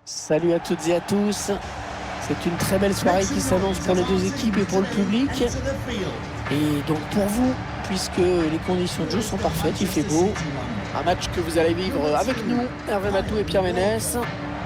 Salut à toutes et à tous. C'est une très belle soirée qui s'annonce pour les deux équipes et pour le public. Et donc pour vous, puisque les conditions de jeu sont parfaites, il fait beau. Un match que vous allez vivre avec nous, Hervé Matou et Pierre Ménès.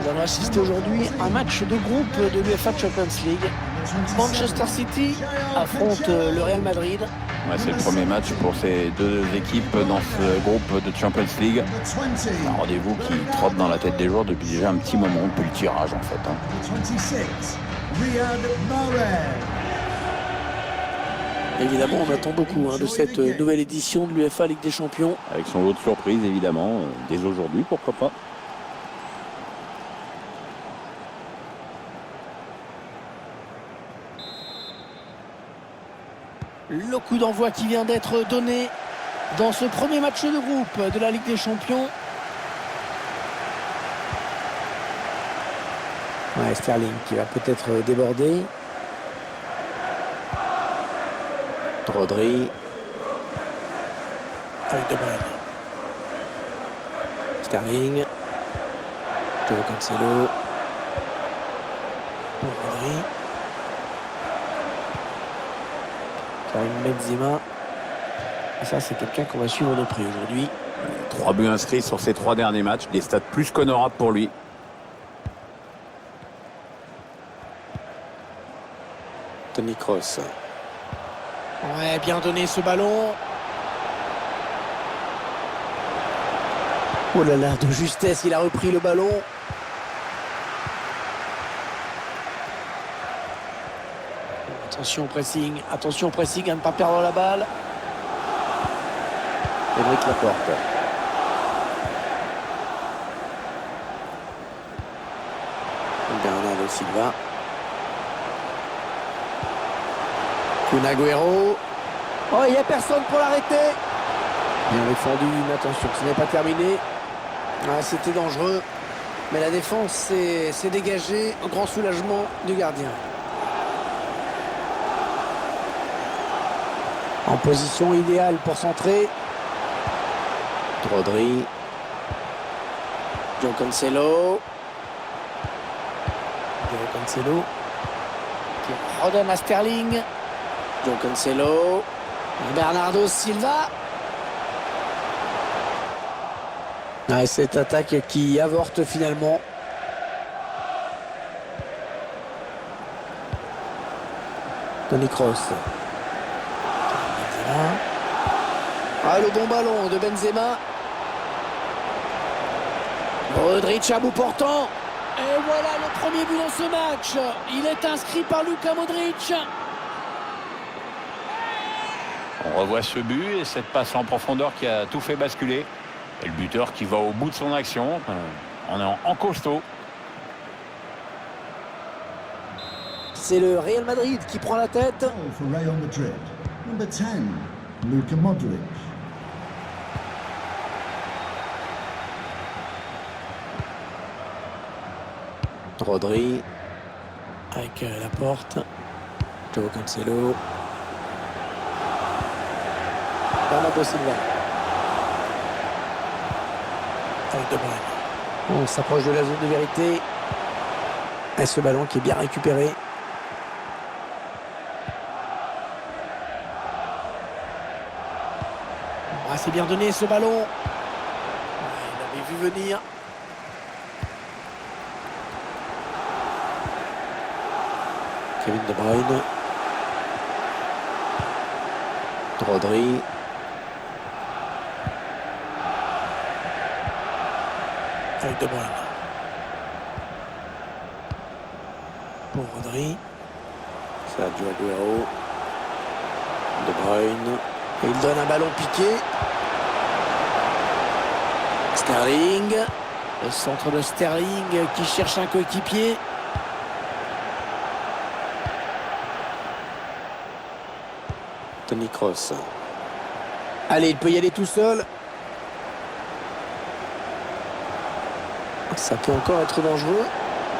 Nous allons assister aujourd'hui à un match de groupe de l'UEFA Champions League. Manchester City affronte le Real Madrid. Ouais, c'est le premier match pour ces deux équipes dans ce groupe de Champions League. Un rendez-vous qui trotte dans la tête des joueurs depuis déjà un petit moment, depuis le tirage en fait. Évidemment, on attend beaucoup de cette nouvelle édition de l'UEFA Ligue des Champions. Avec son lot de surprises évidemment, dès aujourd'hui, pourquoi pas. Le coup d'envoi qui vient d'être donné dans ce premier match de groupe de la Ligue des Champions. Ouais, Sterling qui va peut-être déborder. Rodri. Avec De Bruyne. Sterling. Joao Cancelo. Rodri. Karim Benzema. Et ça, c'est quelqu'un qu'on va suivre de près aujourd'hui. 3 buts inscrits sur ces 3 derniers matchs, des stats plus qu'honorables pour lui. Toni Kroos. Ouais, bien donné ce ballon. Oh là là, de justesse, il a repris le ballon. Attention au pressing à ne pas perdre la balle. Aymeric Laporte. Bernardo Silva. Kun Agüero. Oh, il n'y a personne pour l'arrêter. Bien défendu, mais attention, ce n'est pas terminé. Ah, c'était dangereux. Mais la défense s'est dégagée. Un grand soulagement du gardien. En position idéale pour centrer. Rodri. Joao Cancelo. Qui redonne à Sterling. Joao Cancelo. Bernardo Silva. Ah, cette attaque qui avorte finalement. Toni Kroos. Ah, le bon ballon de Benzema. Modric à bout portant. Et voilà le premier but dans ce match. Il est inscrit par Luka Modric. On revoit ce but et cette passe en profondeur qui a tout fait basculer. Et le buteur qui va au bout de son action. On est en costaud. C'est le Real Madrid qui prend la tête. For Real Madrid, number 10, Luka Modric. Rodri avec Laporte. Joao Cancelo. Bernardo Silva. Avec De Bruyne. On s'approche de la zone de vérité. Et ce ballon qui est bien récupéré. Ah, c'est bien donné ce ballon. Il avait vu venir. Kevin De Bruyne. Rodri. Avec De Bruyne. Pour Rodri. Sergio Agüero. De Bruyne. Et il donne un ballon piqué. Sterling. Le centre de Sterling qui cherche un coéquipier. Toni Kroos. Allez, il peut y aller tout seul. Ça peut encore être dangereux.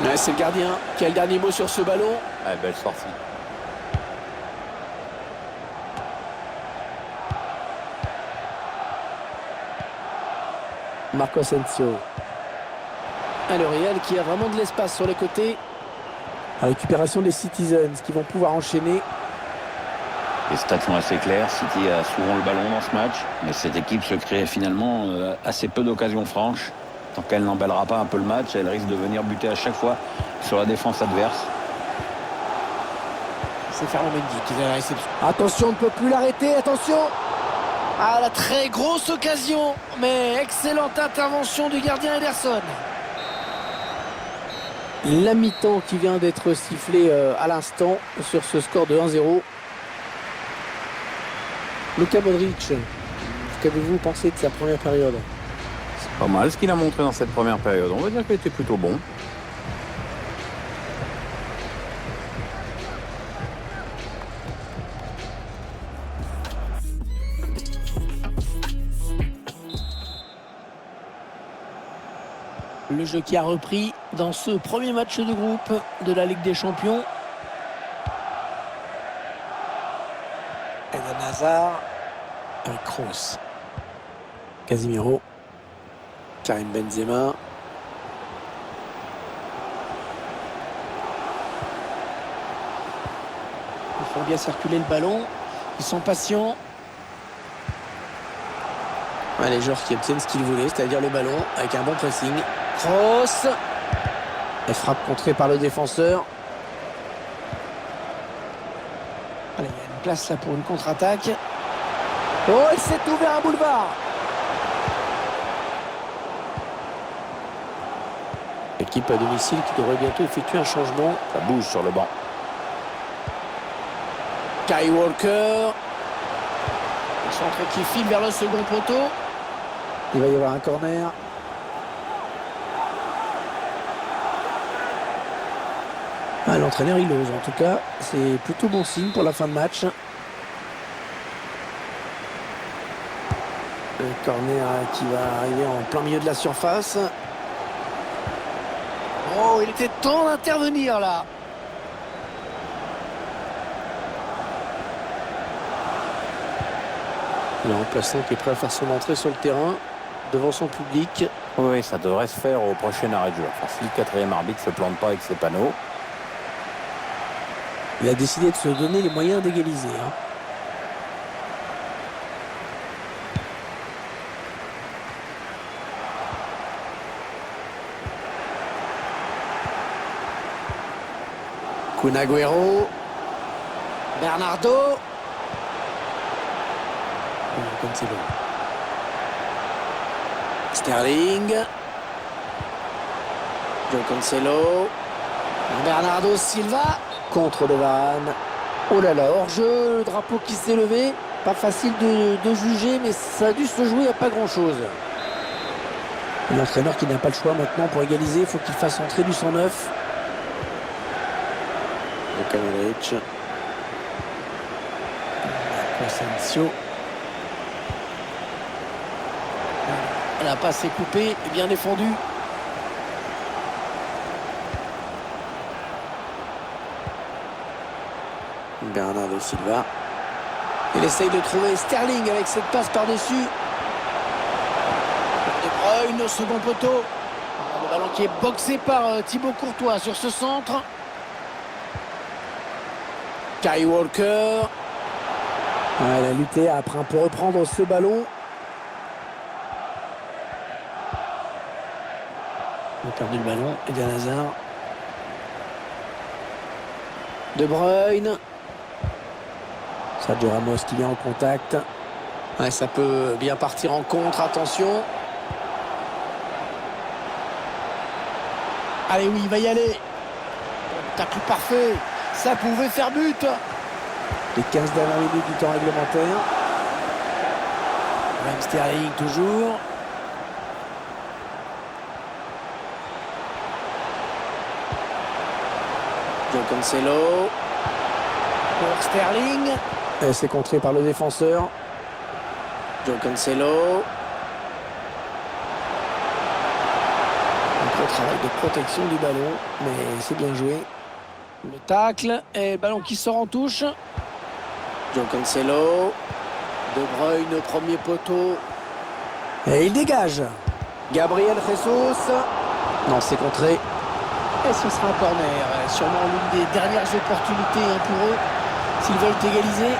Ouais, c'est le gardien qui a le dernier mot sur ce ballon. Ah, belle sortie. Marco Asensio. Ah, le Real qui a vraiment de l'espace sur les côtés. La récupération des Citizens qui vont pouvoir enchaîner. Les stats sont assez clairs. City a souvent le ballon dans ce match, mais cette équipe se crée finalement assez peu d'occasions franches. Tant qu'elle n'embellera pas un peu le match, elle risque de venir buter à chaque fois sur la défense adverse. C'est Ferland Mendy qui est à la réception. Attention, on ne peut plus l'arrêter, attention. Ah, la très grosse occasion, mais excellente intervention du gardien Ederson. La mi-temps qui vient d'être sifflée à l'instant sur ce score de 1-0. Luka Modric, qu'avez-vous pensé de sa première période? C'est pas mal ce qu'il a montré dans cette première période. On va dire qu'il était plutôt bon. Le jeu qui a repris dans ce premier match de groupe de la Ligue des Champions. Eden Hazard avec Kroos. Casemiro. Karim Benzema. Ils font bien circuler le ballon. Ils sont patients. Ouais, les joueurs qui obtiennent ce qu'ils voulaient, c'est-à-dire le ballon avec un bon pressing. Kroos. Et frappe contrée par le défenseur. Allez, il y a une place là pour une contre-attaque. Oh, il s'est ouvert un boulevard. L'équipe à domicile qui devrait bientôt effectuer un changement. Ça bouge sur le banc. Kyle Walker. Le centre qui file vers le second poteau. Il va y avoir un corner. Ah, l'entraîneur il ose, en tout cas c'est plutôt bon signe pour la fin de match. Le corner qui va arriver en plein milieu de la surface. Oh, il était temps d'intervenir là. Le remplaçant qui est prêt à faire son entrée sur le terrain devant son public. Oui, ça devrait se faire au prochain arrêt de jeu. Enfin, si le quatrième arbitre ne se plante pas avec ses panneaux. Il a décidé de se donner les moyens d'égaliser. Kun Agüero. Bernardo. Cancelo. Sterling. Joe Cancelo. Bernardo Silva. Contre de Varane. Oh là là, hors-jeu, le drapeau qui s'est levé. Pas facile de juger, mais ça a dû se jouer à pas grand-chose. L'entraîneur qui n'a pas le choix maintenant pour égaliser, il faut qu'il fasse entrer du 109. Luka Modric. Asensio. La passe est coupée et bien défendue. Bernardo Silva. Il essaye de trouver Sterling avec cette passe par-dessus. De Bruyne au second poteau. Le ballon qui est boxé par Thibaut Courtois sur ce centre. Kyle Walker. Elle a lutté après un peu reprendre ce ballon. Il a perdu le ballon. Eden Hazard. De Bruyne. Sergio Ramos qui vient en contact. Ouais, ça peut bien partir en contre, attention. Allez, oui, il va y aller. Tacle parfait. Ça pouvait faire but. Les 15 dernières minutes du temps réglementaire. Même Sterling toujours. Joe Cancelo. Pour Sterling. Et c'est contré par le défenseur. Joe Cancelo. Un gros travail de protection du ballon, mais c'est bien joué. Le tacle et le ballon qui sort en touche. Joe Cancelo. De Bruyne, premier poteau. Et il dégage. Gabriel Jesus. Non, c'est contré. Et ce sera un corner. Sûrement l'une des dernières opportunités pour eux, s'ils veulent égaliser.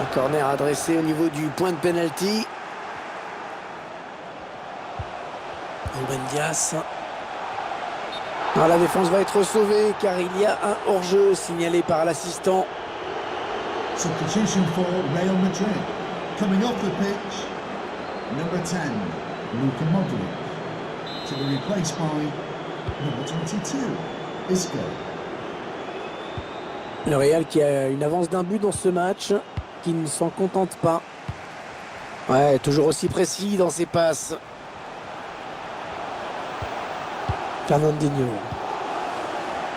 Un corner adressé au niveau du point de pénalty. Ruben Dias. Alors, la défense va être sauvée car il y a un hors-jeu signalé par l'assistant. Substitution for Real Madrid. Coming off the pitch, number 10, Luka Modric. To be replaced by number 22, Isco. Le Real qui a une avance d'un but dans ce match, qui ne s'en contente pas. Ouais, toujours aussi précis dans ses passes. Fernandinho.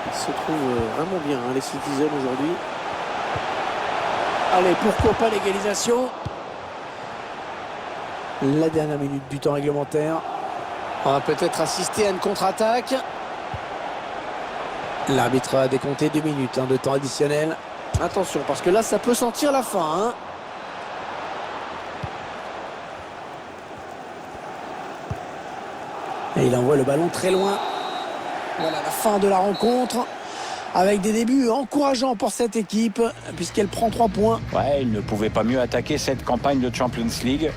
Il se trouve vraiment bien, les Citizens aujourd'hui. Allez, pourquoi pas l'égalisation? La dernière minute du temps réglementaire. On va peut-être assister à une contre-attaque. L'arbitre a décompté 2 minutes de temps additionnel. Attention, parce que là, ça peut sentir la fin. Et il envoie le ballon très loin. Voilà la fin de la rencontre. Avec des débuts encourageants pour cette équipe, puisqu'elle prend 3 points. Ouais, il ne pouvait pas mieux attaquer cette campagne de Champions League.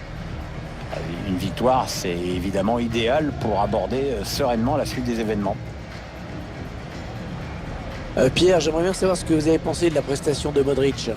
Une victoire, c'est évidemment idéal pour aborder sereinement la suite des événements. Pierre, j'aimerais bien savoir ce que vous avez pensé de la prestation de Modric.